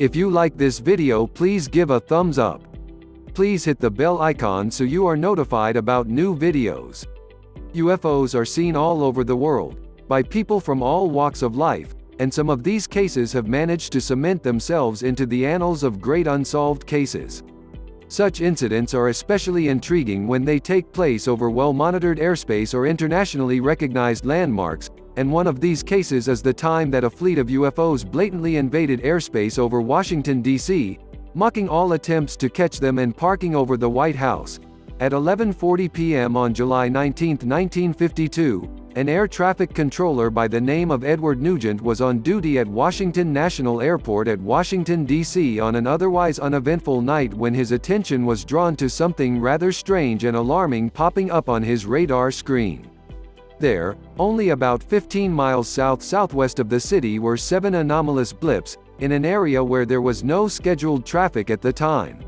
If you like this video, please give a thumbs up. Please hit the bell icon so you are notified about new videos. UFOs are seen all over the world, by people from all walks of life, and some of these cases have managed to cement themselves into the annals of great unsolved cases. Such incidents are especially intriguing when they take place over well-monitored airspace or internationally recognized landmarks, and one of these cases is the time that a fleet of UFOs blatantly invaded airspace over Washington, D.C., mocking all attempts to catch them and parking over the White House. At 11:40 p.m. on July 19, 1952, an air traffic controller by the name of Edward Nugent was on duty at Washington National Airport at Washington, D.C. on an otherwise uneventful night when his attention was drawn to something rather strange and alarming popping up on his radar screen. There, only about 15 miles south-southwest of the city, were 7 anomalous blips, in an area where there was no scheduled traffic at the time.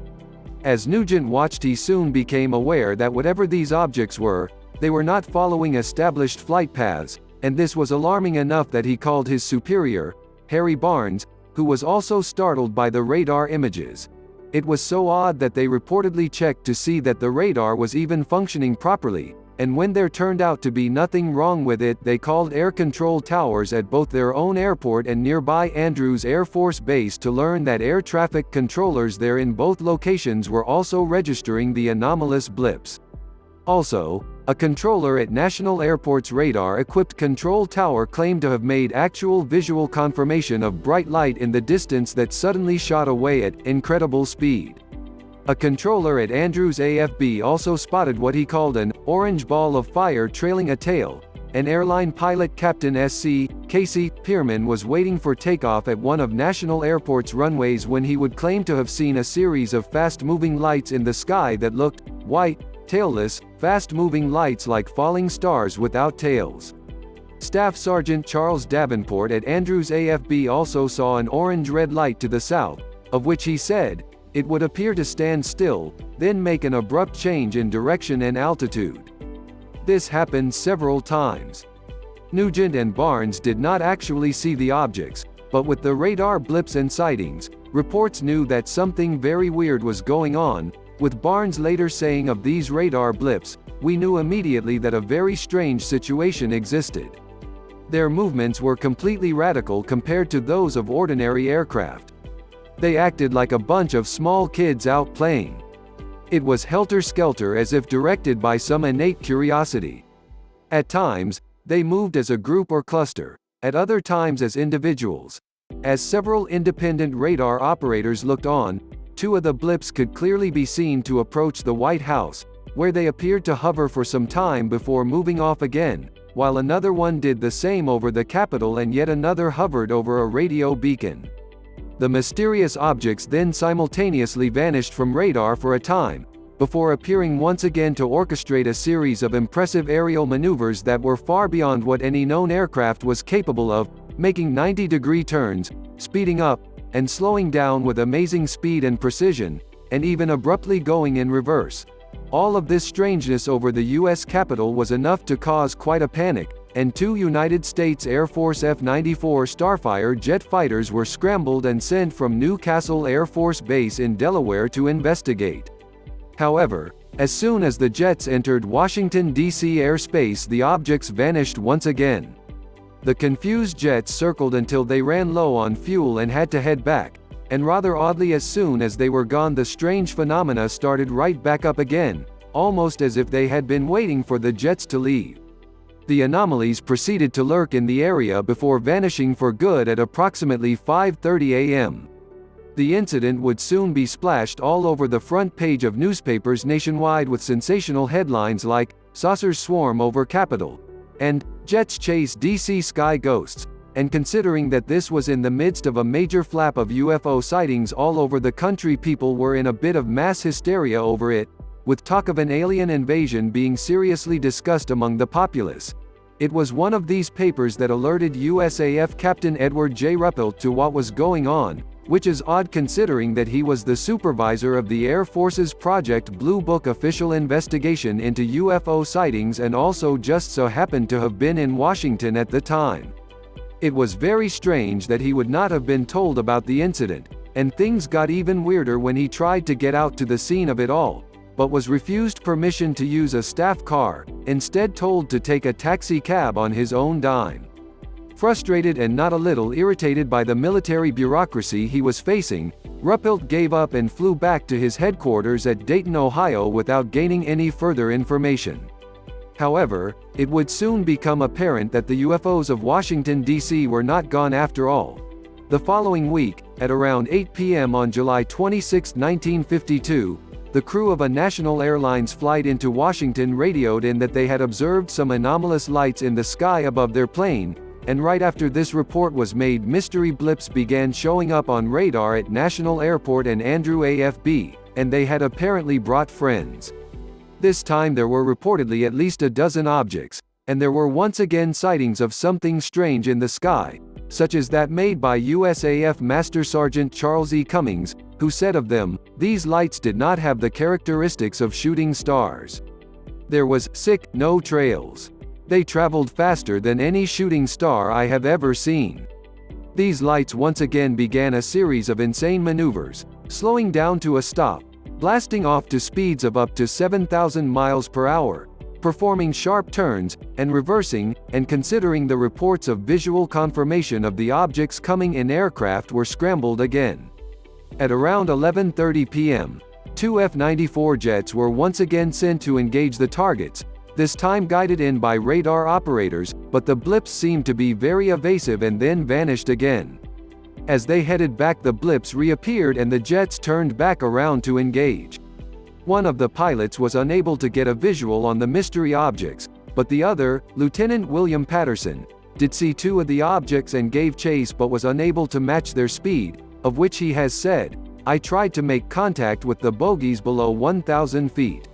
As Nugent watched, he soon became aware that whatever these objects were, they were not following established flight paths, and this was alarming enough that he called his superior, Harry Barnes, who was also startled by the radar images. It was so odd that they reportedly checked to see that the radar was even functioning properly, and when there turned out to be nothing wrong with it, they called air control towers at both their own airport and nearby Andrews Air Force Base to learn that air traffic controllers there in both locations were also registering the anomalous blips. Also, a controller at National Airport's radar-equipped control tower claimed to have made actual visual confirmation of bright light in the distance that suddenly shot away at incredible speed. A controller at Andrews AFB also spotted what he called an orange ball of fire trailing a tail. An airline pilot, Captain S.C. Casey Pierman, was waiting for takeoff at one of National Airport's runways when he would claim to have seen a series of fast-moving lights in the sky that looked white, tailless, fast-moving lights like falling stars without tails. Staff Sergeant Charles Davenport at Andrews AFB also saw an orange-red light to the south, of which he said, it would appear to stand still, then make an abrupt change in direction and altitude. This happened several times. Nugent and Barnes did not actually see the objects, but with the radar blips and sightings, reports knew that something very weird was going on, with Barnes later saying of these radar blips, "We knew immediately that a very strange situation existed. Their movements were completely radical compared to those of ordinary aircraft. They acted like a bunch of small kids out playing. It was helter-skelter, as if directed by some innate curiosity. At times, they moved as a group or cluster, at other times as individuals. As several independent radar operators looked on, 2 of the blips could clearly be seen to approach the White House, where they appeared to hover for some time before moving off again, while another one did the same over the Capitol and yet another hovered over a radio beacon. The mysterious objects then simultaneously vanished from radar for a time, before appearing once again to orchestrate a series of impressive aerial maneuvers that were far beyond what any known aircraft was capable of, making 90-degree turns, speeding up, and slowing down with amazing speed and precision, and even abruptly going in reverse. All of this strangeness over the U.S. Capitol was enough to cause quite a panic, and 2 United States Air Force F-94 Starfire jet fighters were scrambled and sent from Newcastle Air Force Base in Delaware to investigate. However, as soon as the jets entered Washington, D.C. airspace, the objects vanished once again. The confused jets circled until they ran low on fuel and had to head back, and rather oddly, as soon as they were gone, the strange phenomena started right back up again, almost as if they had been waiting for the jets to leave. The anomalies proceeded to lurk in the area before vanishing for good at approximately 5:30 a.m. The incident would soon be splashed all over the front page of newspapers nationwide with sensational headlines like, "Saucers Swarm Over Capitol," and "Jets Chase D.C. Sky Ghosts," and considering that this was in the midst of a major flap of UFO sightings all over the country, people were in a bit of mass hysteria over it, with talk of an alien invasion being seriously discussed among the populace. It was one of these papers that alerted USAF Captain Edward J. Ruppelt to what was going on, which is odd considering that he was the supervisor of the Air Force's Project Blue Book official investigation into UFO sightings and also just so happened to have been in Washington at the time. It was very strange that he would not have been told about the incident, and things got even weirder when he tried to get out to the scene of it all, but was refused permission to use a staff car, instead told to take a taxi cab on his own dime. Frustrated and not a little irritated by the military bureaucracy he was facing, Ruppelt gave up and flew back to his headquarters at Dayton, Ohio without gaining any further information. However, it would soon become apparent that the UFOs of Washington, D.C. were not gone after all. The following week, at around 8 p.m. on July 26, 1952, the crew of a National Airlines flight into Washington radioed in that they had observed some anomalous lights in the sky above their plane, and right after this report was made, mystery blips began showing up on radar at National Airport and Andrew AFB, and they had apparently brought friends. This time there were reportedly at least a dozen objects, and there were once again sightings of something strange in the sky, such as that made by USAF Master Sergeant Charles E. Cummings, who said of them, "These lights did not have the characteristics of shooting stars. There was no trails. They traveled faster than any shooting star I have ever seen." These lights once again began a series of insane maneuvers, slowing down to a stop, blasting off to speeds of up to 7,000 miles per hour, performing sharp turns, and reversing, and considering the reports of visual confirmation of the objects coming in aircraft were scrambled again. At around 11:30 p.m., two F-94 jets were once again sent to engage the targets, this time guided in by radar operators, but the blips seemed to be very evasive and then vanished again. As they headed back, the blips reappeared and the jets turned back around to engage. One of the pilots was unable to get a visual on the mystery objects, but the other, Lieutenant William Patterson, did see two of the objects and gave chase but was unable to match their speed, of which he has said, "I tried to make contact with the bogies below 1,000 feet.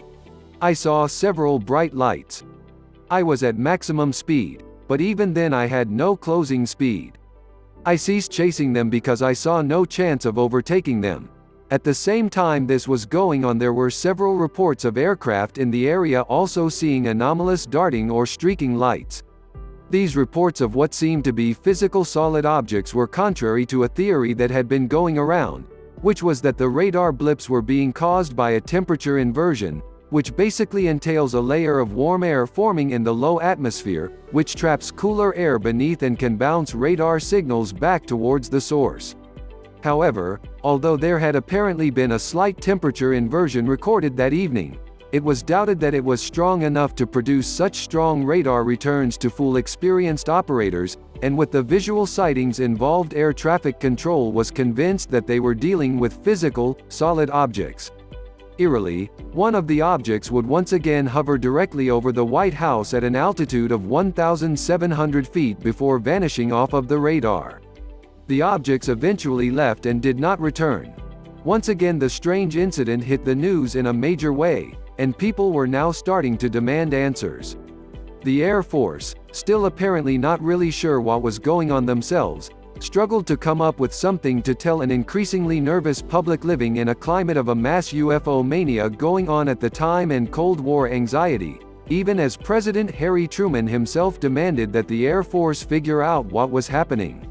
I saw several bright lights. I was at maximum speed, but even then I had no closing speed. I ceased chasing them because I saw no chance of overtaking them." At the same time this was going on, there were several reports of aircraft in the area also seeing anomalous darting or streaking lights. These reports of what seemed to be physical solid objects were contrary to a theory that had been going around, which was that the radar blips were being caused by a temperature inversion, which basically entails a layer of warm air forming in the low atmosphere, which traps cooler air beneath and can bounce radar signals back towards the source. However, although there had apparently been a slight temperature inversion recorded that evening, it was doubted that it was strong enough to produce such strong radar returns to fool experienced operators, and with the visual sightings involved, air traffic control was convinced that they were dealing with physical, solid objects. Eerily, one of the objects would once again hover directly over the White House at an altitude of 1,700 feet before vanishing off of the radar. The objects eventually left and did not return. Once again the strange incident hit the news in a major way, and people were now starting to demand answers. The Air Force, still apparently not really sure what was going on themselves, struggled to come up with something to tell an increasingly nervous public living in a climate of a mass UFO mania going on at the time and Cold War anxiety, even as President Harry Truman himself demanded that the Air Force figure out what was happening.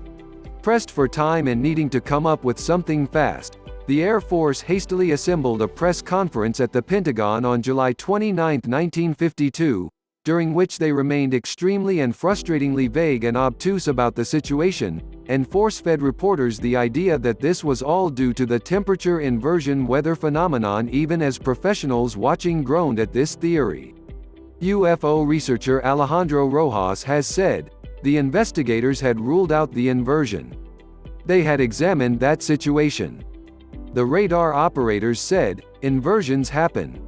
Pressed for time and needing to come up with something fast, the Air Force hastily assembled a press conference at the Pentagon on July 29, 1952, during which they remained extremely and frustratingly vague and obtuse about the situation, and force-fed reporters the idea that this was all due to the temperature inversion weather phenomenon, even as professionals watching groaned at this theory. UFO researcher Alejandro Rojas has said, the investigators had ruled out the inversion. They had examined that situation. The radar operators said, inversions happen.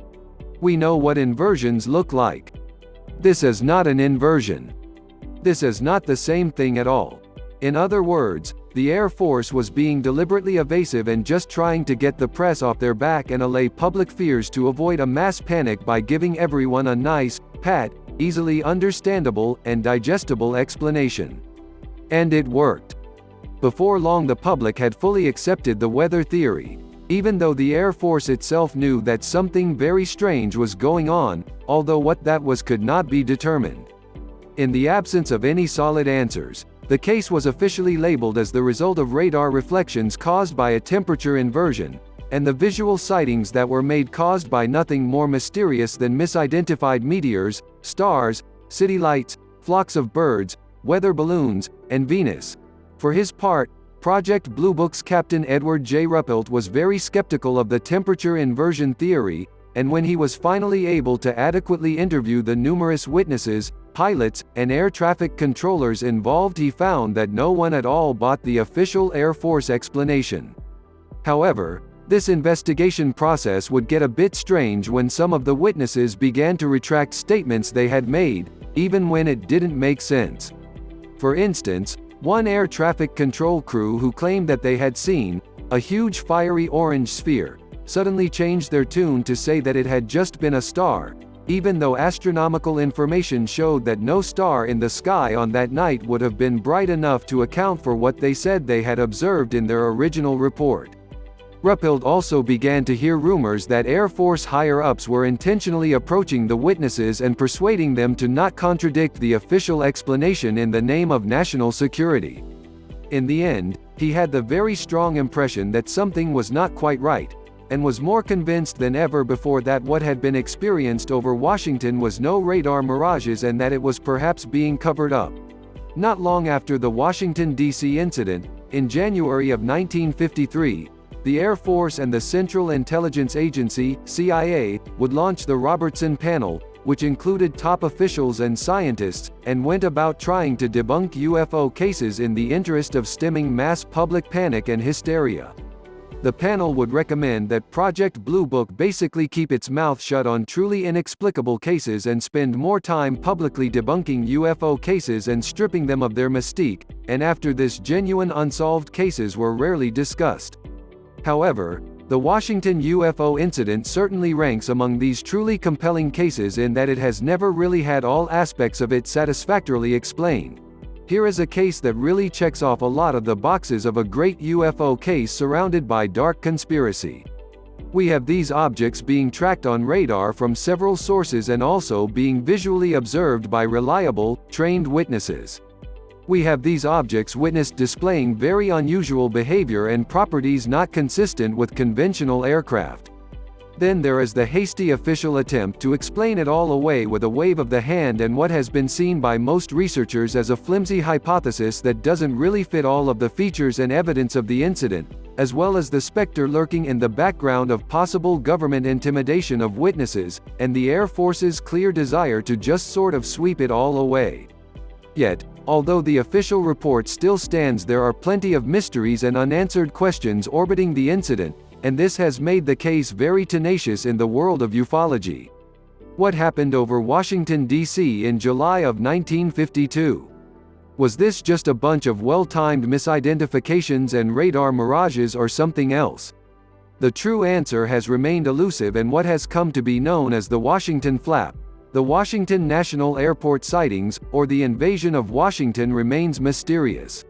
We know what inversions look like. This is not an inversion. This is not the same thing at all. In other words, the Air Force was being deliberately evasive and just trying to get the press off their back and allay public fears to avoid a mass panic by giving everyone a nice, pat, easily understandable, and digestible explanation. And it worked. Before long the public had fully accepted the weather theory, even though the Air Force itself knew that something very strange was going on, although what that was could not be determined. In the absence of any solid answers, The case was officially labeled as the result of radar reflections caused by a temperature inversion, and the visual sightings that were made caused by nothing more mysterious than misidentified meteors, stars, city lights, flocks of birds, weather balloons, and Venus. For his part, Project Blue Book's Captain Edward J. Ruppelt was very skeptical of the temperature inversion theory, and when he was finally able to adequately interview the numerous witnesses, pilots, and air traffic controllers involved, he found that no one at all bought the official Air Force explanation. However, this investigation process would get a bit strange when some of the witnesses began to retract statements they had made, even when it didn't make sense. For instance, one air traffic control crew who claimed that they had seen a huge fiery orange sphere suddenly changed their tune to say that it had just been a star, even though astronomical information showed that no star in the sky on that night would have been bright enough to account for what they said they had observed in their original report. Ruppelt also began to hear rumors that Air Force higher-ups were intentionally approaching the witnesses and persuading them to not contradict the official explanation in the name of national security. In the end, he had the very strong impression that something was not quite right, and was more convinced than ever before that what had been experienced over Washington was no radar mirages and that it was perhaps being covered up. Not long after the Washington, D.C. incident, in January of 1953, the Air Force and the Central Intelligence Agency, CIA, would launch the Robertson Panel, which included top officials and scientists, and went about trying to debunk UFO cases in the interest of stemming mass public panic and hysteria. The panel would recommend that Project Blue Book basically keep its mouth shut on truly inexplicable cases and spend more time publicly debunking UFO cases and stripping them of their mystique, and after this, genuine unsolved cases were rarely discussed. However, the Washington UFO incident certainly ranks among these truly compelling cases in that it has never really had all aspects of it satisfactorily explained. Here is a case that really checks off a lot of the boxes of a great UFO case surrounded by dark conspiracy. We have these objects being tracked on radar from several sources and also being visually observed by reliable, trained witnesses. We have these objects witnessed displaying very unusual behavior and properties not consistent with conventional aircraft. Then there is the hasty official attempt to explain it all away with a wave of the hand and what has been seen by most researchers as a flimsy hypothesis that doesn't really fit all of the features and evidence of the incident, as well as the specter lurking in the background of possible government intimidation of witnesses, and the Air Force's clear desire to just sort of sweep it all away. Yet, although the official report still stands, there are plenty of mysteries and unanswered questions orbiting the incident, and this has made the case very tenacious in the world of ufology. What happened over Washington, D.C. in July of 1952? Was this just a bunch of well-timed misidentifications and radar mirages or something else? The true answer has remained elusive, and what has come to be known as the Washington Flap, the Washington National Airport sightings, or the invasion of Washington remains mysterious.